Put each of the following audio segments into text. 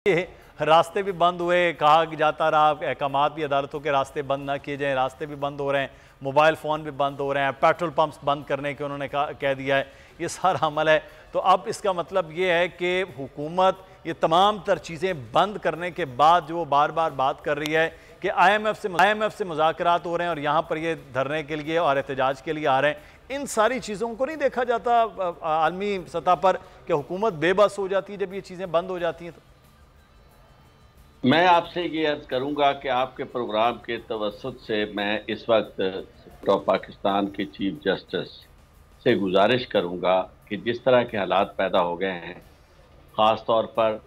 ये रास्ते भी बंद हुए, कहा कि जाता रहा अहकामात भी अदालतों के रास्ते बंद ना किए जाएं, रास्ते भी बंद हो रहे हैं, मोबाइल फ़ोन भी बंद हो रहे हैं, पेट्रोल पंप्स बंद करने के उन्होंने कह दिया है। ये सारा अमल है। तो अब इसका मतलब ये है कि हुकूमत ये तमाम तर चीज़ें बंद करने के बाद जो बार बार बात कर रही है कि IMF से मुज़ाकरात हो रहे हैं और यहाँ पर ये धरने के लिए और एहतजाज के लिए आ रहे हैं। इन सारी चीज़ों को नहीं देखा जाता आलमी सतह पर कि हुकूमत बेबस हो जाती है जब ये चीज़ें बंद हो जाती हैं। तो मैं आपसे ये अर्ज करूंगा कि आपके प्रोग्राम के तवस्सुत से मैं इस वक्त पाकिस्तान के चीफ जस्टिस से गुजारिश करूंगा कि जिस तरह के हालात पैदा हो गए हैं, ख़ास तौर पर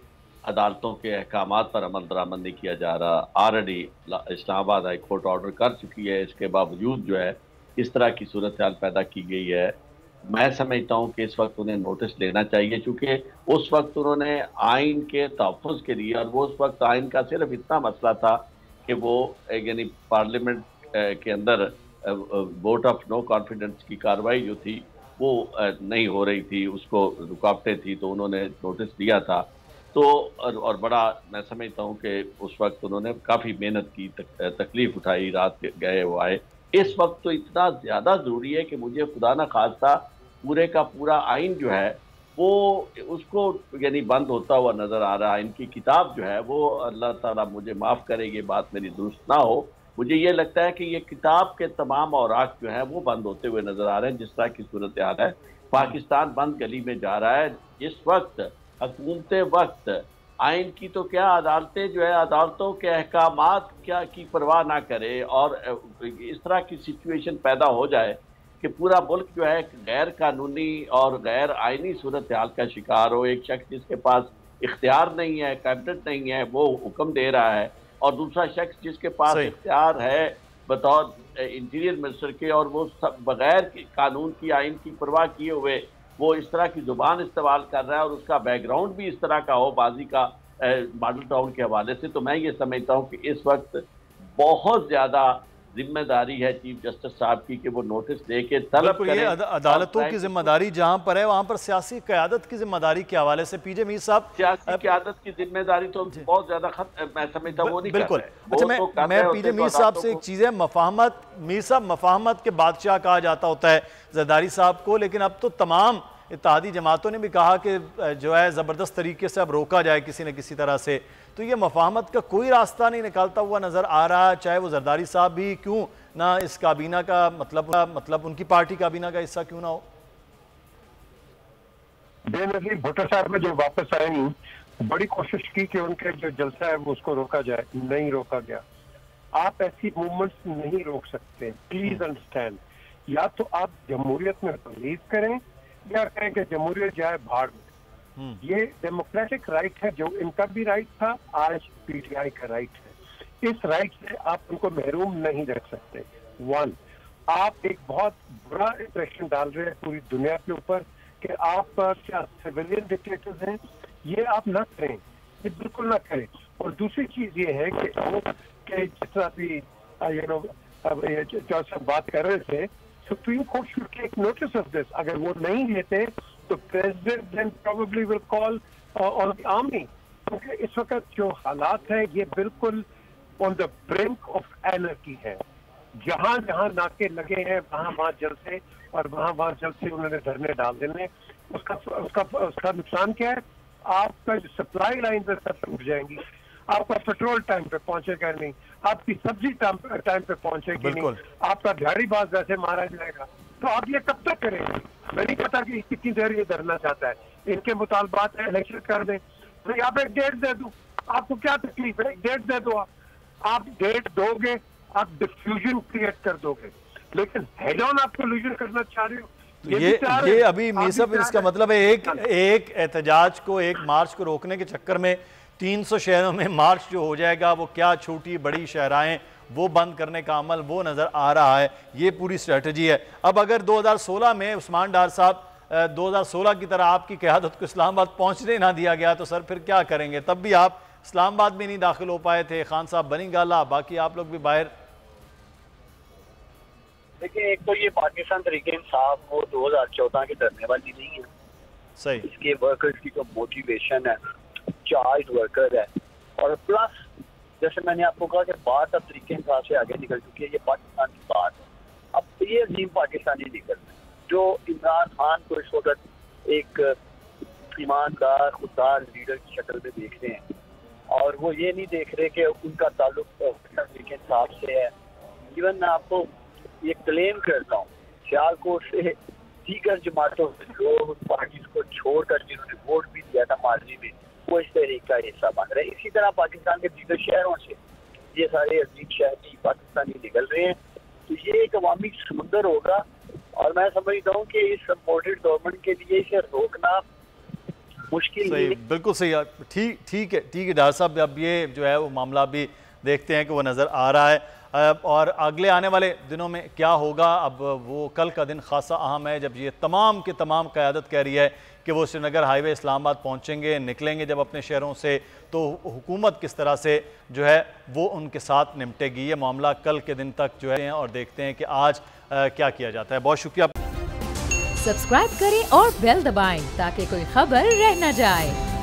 अदालतों के अहकामात पर अमल दरामद नहीं किया जा रहा। Already Islamabad high court order कर चुकी है, इसके बावजूद जो है इस तरह की सूरत हाल पैदा की गई है। मैं समझता हूँ कि इस वक्त उन्हें नोटिस लेना चाहिए, क्योंकि उस वक्त उन्होंने आइन के तहफ़्फ़ुज़ के लिए, और वो उस वक्त आइन का सिर्फ इतना मसला था कि वो यानी पार्लियामेंट के अंदर वोट ऑफ नो कॉन्फिडेंस की कार्रवाई जो थी वो नहीं हो रही थी, उसको रुकावटें थी, तो उन्होंने नोटिस दिया था। तो और बड़ा मैं समझता हूँ कि उस वक्त उन्होंने काफ़ी मेहनत की, तकलीफ उठाई, रात गए वो आए। इस वक्त तो इतना ज़्यादा ज़रूरी है कि मुझे खुदा न खास्ता पूरे का पूरा आइन जो है वो उसको यानी बंद होता हुआ नज़र आ रहा है। इनकी किताब जो है वो, अल्लाह ताला मुझे माफ़ करे ये बात मेरी दुरुस्त ना हो, मुझे ये लगता है कि ये किताब के तमाम औराक जो है वो बंद होते हुए नज़र आ रहे हैं। जिस तरह की सूरत हाल है, पाकिस्तान बंद गली में जा रहा है। इस वक्त हुकूमत वक्त आइन की तो क्या, अदालतें जो है अदालतों के अहकामात क्या की परवाह ना करे और इस तरह की सिचुएशन पैदा हो जाए कि पूरा मुल्क जो है गैर कानूनी और गैर आइनी सूरत हाल का शिकार हो। एक शख्स जिसके पास इख्तियार नहीं है, कैबिनेट नहीं है, वो हुक्म दे रहा है, और दूसरा शख्स जिसके पास इख्तियार है बतौर इंटीरियर मिनिस्टर के, और वो सब बगैर कानून की, आइन की परवाह किए हुए वो इस तरह की जुबान इस्तेमाल कर रहा है, और उसका बैकग्राउंड भी इस तरह का हो बाजी का मॉडल टाउन के हवाले से। तो मैं ये समझता हूँ कि इस वक्त बहुत ज़्यादा जिम्मेदारी है चीफ जस्टिस साहब की कि वो नोटिस दे के तलब करें। अदालतों की जिम्मेदारी जहां पर है वहां पर सियासी क़यादत की जिम्मेदारी के हवाले से पीजे मीर साहब, सियासी क़यादत की जिम्मेदारी तो बहुत ज्यादा मैं समझता हूँ वो नहीं बिल्कुल। कर रहे। अच्छा, मैं पीजे मीर साहब से एक चीज़ है, मफाहमत, मीर साहब मफाहमत के बादशाह कहा जाता होता है जरदारी साहब को, लेकिन अब तो तमाम इत्तेहादी जमातों ने भी कहा कि जो है ज़बरदस्त तरीके से अब रोका जाए किसी न किसी तरह से। तो ये मफाहमत का कोई रास्ता नहीं निकालता हुआ नज़र आ रहा है, चाहे वो जरदारी साहब भी क्यों ना इस काबीना का मतलब उनकी पार्टी काबीना का हिस्सा क्यों ना हो। बेनजीर भुट्टो साहब में जो वापस आए, बड़ी कोशिश की कि उनके जो जलसा है वो उसको रोका जाए, नहीं रोका गया। आप ऐसी मूवमेंट्स नहीं रोक सकते, प्लीज अंडरस्टैंड। या तो आप जमहूरियत में बिलीव करें या कहें कि जमहूरियत जाए भाड़ में। ये डेमोक्रेटिक राइट है, जो इनका भी राइट था, आज PTI का राइट है। इस राइट से आप उनको महरूम नहीं रख सकते। वन, आप एक बहुत बुरा इंप्रेशन डाल रहे हैं पूरी दुनिया के ऊपर कि आप क्या सिविलियन डिक्टेटर्स हैं। ये आप ना करें, ये बिल्कुल ना करें। और दूसरी चीज ये है कि जिस तरह भी जो बात कर रहे थे, Supreme Court should take notice of this. अगर वो नहीं लेते तो president then probably will call on the army, क्योंकि इस वक्त जो हालात है ये बिल्कुल on the brink of anarchy है। जहां जहां नाके लगे हैं वहां जलसे, और वहां जलसे उन्होंने धरने डाल देने। उसका नुकसान क्या है? आपका जो सप्लाई लाइन पे सब टूट जाएंगी, आपका पेट्रोल टाइम पे पहुंचेगा नहीं, आपकी सब्जी टाइम पे पहुंचेगी नहीं, आपका दिहाड़ीबाज वैसे मारा जाएगा। तो आप ये कब तक करेंगे? मैं नहीं पता कि कितनी देर ये धरना चाहता है। इनके मुतालबात है इलेक्शन कर दें, तो यहाँ पे एक डेट दे दूं, आपको क्या तकलीफ है? एक डेट दे दो। आप डेट दोगे, आप डिफ्यूजन क्रिएट कर दोगे, लेकिन हेड ऑन आप कोल्यूजन करना चाह रहे हो। ये अभी मीसब, इसका मतलब है एक एहतजाज को, एक मार्च को रोकने के चक्कर में 300 शहरों में मार्च जो हो जाएगा, वो क्या छोटी बड़ी शहराएं वो बंद करने का अमल वो नज़र आ रहा है। ये पूरी स्ट्रेटजी है। अब अगर 2016 में उस्मान डार साहब 2016 की तरह आपकी क़यादत को इस्लामाबाद पहुंचने ना दिया गया तो सर फिर क्या करेंगे? तब भी आप इस्लामाबाद में नहीं दाखिल हो पाए थे, खान साहब बनी गाला, बाकी आप लोग भी बाहर। देखिए, एक तो ये पाकिस्तान तरीके इंसाफ वो 2014 के धरने वाली नहीं है। सही, इसके वर्कर्स की जो मोटिवेशन है चार्ज वर्कर है। और प्लस जैसे मैंने आपको कहा कि बात अब तरीके इंसाफ से आगे निकल चुकी है, ये पाकिस्तान की बात है। अब ये अजीम पाकिस्तानी निकल रहे हैं जो इमरान खान को इस वक्त एक ईमानदार खुददार लीडर की शक्ल में देख रहे हैं, और वो ये नहीं देख रहे कि उनका ताल्लुक तरीके इंसाफ से है। इवन मैं आपको ये क्लेम करता हूँ, सियालकोट से दीगर जमातों से लोग पार्टी को छोड़कर जिन्होंने वोट भी दिया था माजी में, वो इस तहरीक का हिस्सा बन रहे हैं। इसी तरह पाकिस्तान के दीगर शहरों से ये सारे अजीम शहरी पाकिस्तानी निकल रहे हैं। तो ये एक अवामी समुंदर होगा, और मैं समझता हूँ कि इस सपोर्टेड गवर्नमेंट के लिए इसे रोकना मुश्किल सही, नहीं। बिल्कुल सही। ठीक है डॉक्टर साहब, अब ये जो है वो मामला भी देखते हैं कि वो नज़र आ रहा है, और अगले आने वाले दिनों में क्या होगा। अब वो कल का दिन खासा अहम है जब ये तमाम के तमाम क़यादत कह रही है कि वो श्रीनगर हाईवे इस्लामाबाद पहुंचेंगे, निकलेंगे जब अपने शहरों से, तो हुकूमत किस तरह से जो है वो उनके साथ निपटेगी। ये मामला कल के दिन तक जो है, और देखते हैं कि आज क्या किया जाता है। बहुत शुक्रिया। सब्सक्राइब करें और बेल दबाएं ताकि कोई खबर रह न जाए।